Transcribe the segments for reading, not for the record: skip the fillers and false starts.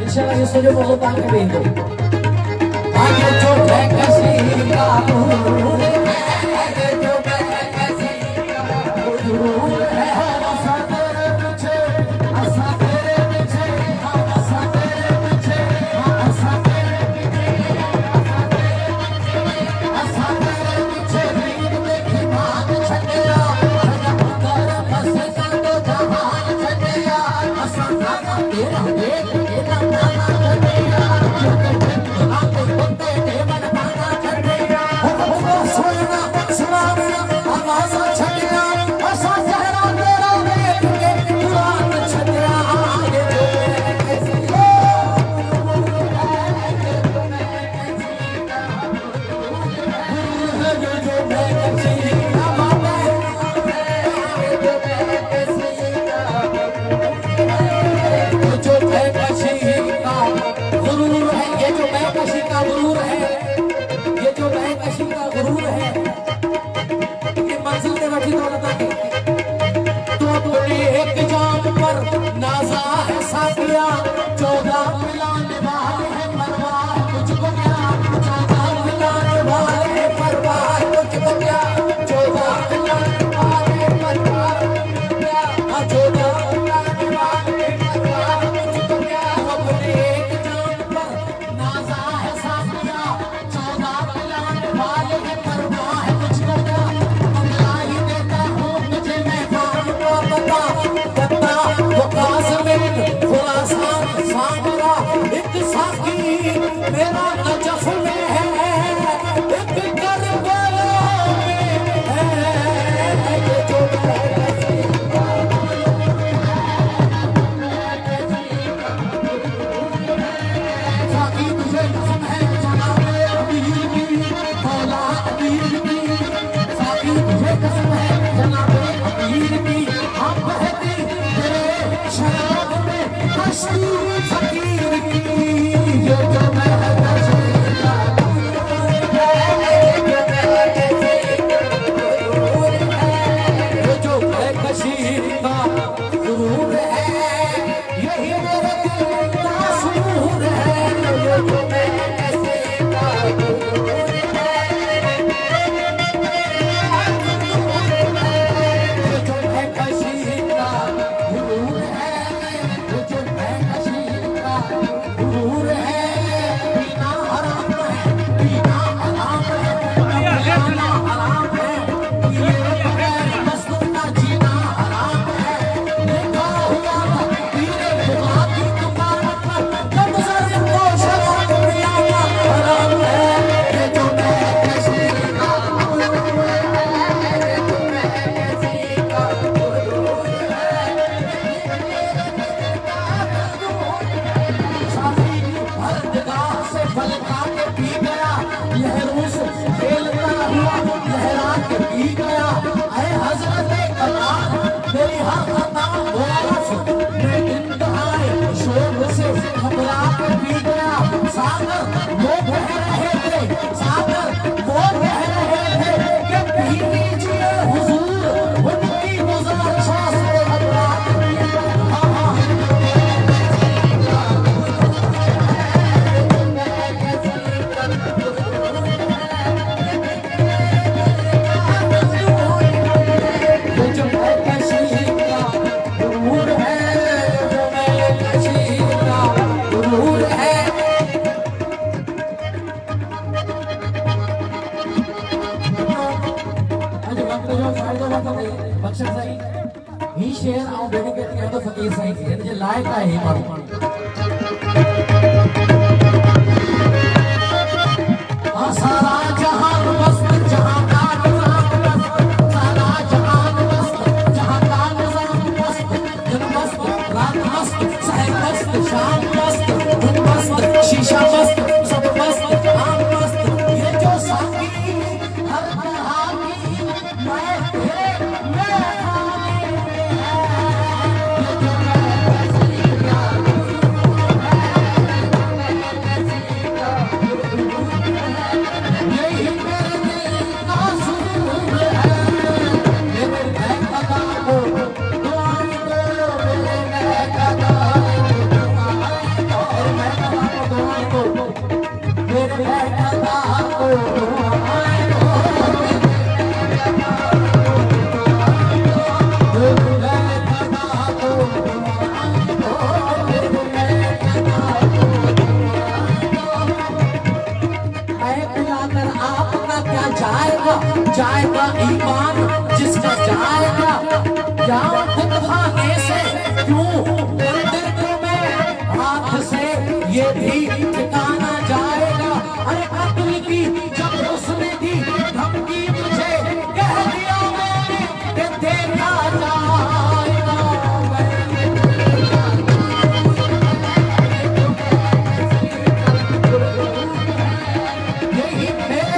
Inshallah you sudah mau lupa ke itu. Ayo coba kasih kamu. तुझे कसम है जनाबे अमीर की, मौला अमीर की, साकी तुझे कसम है जनाबे अमीर की, हम बहती तेरे शराब में कश्ती फकीर की, ये जो महकश ही शेर आऊं डेडिकेट किया तो फकीर साईं खे जे लायक आहे माण्हू सारा जहान मस्त जहां का निजाम मस्त सारा जहान मस्त जहां का निजाम मस्त दिन मस्त रात मस्त सहर मस्त शाम मस्त धुन मस्त शीशा मस्त सब मस्त आम मस्त ये जो साकी हर तरह की मैं जाएगा ईमान जिसका जाएगा क्या खाने से क्यों मंदिर में हाथ से ये भी ठिकाना जाएगा। अरे अकल की जब उसने दी धमकी मुझे कह दिया मैंने कि देखा जाएगा यही मेरे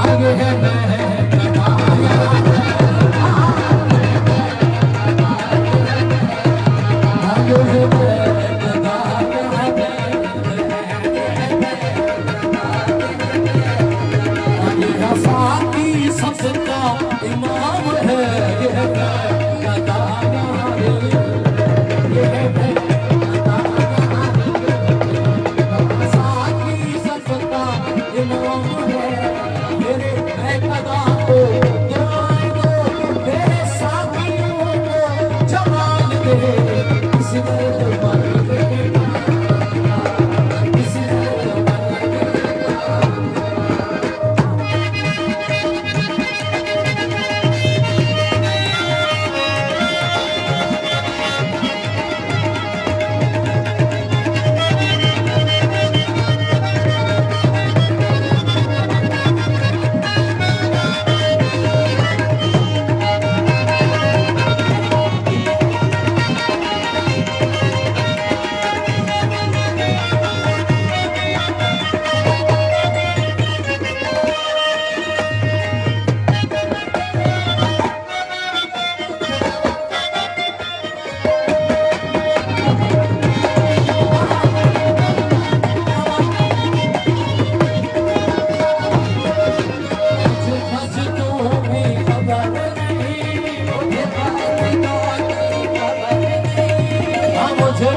आगे है सबका इमाम है ये है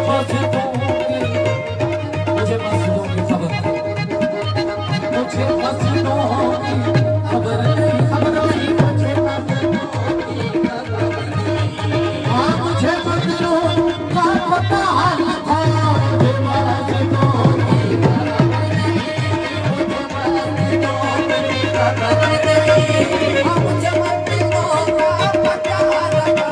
बस दूंगी, मुझे बस दूंगी खबर, मुझे बस दूंगी खबर नहीं, खबर नहीं, मुझे बस दूंगी खबर नहीं। हाँ मुझे बदलो क्या पता हाल था, मुझे बस दूंगी खबर नहीं, मुझे बस दूंगी खबर नहीं। हाँ मुझे बदलो क्या पता हाल था।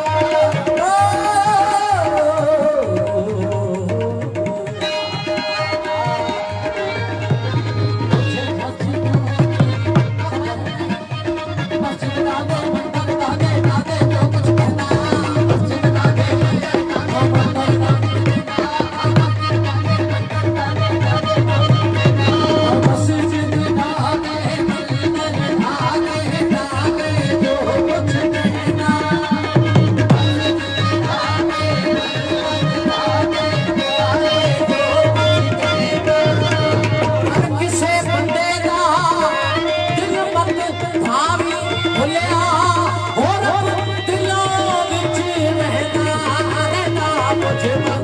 Jim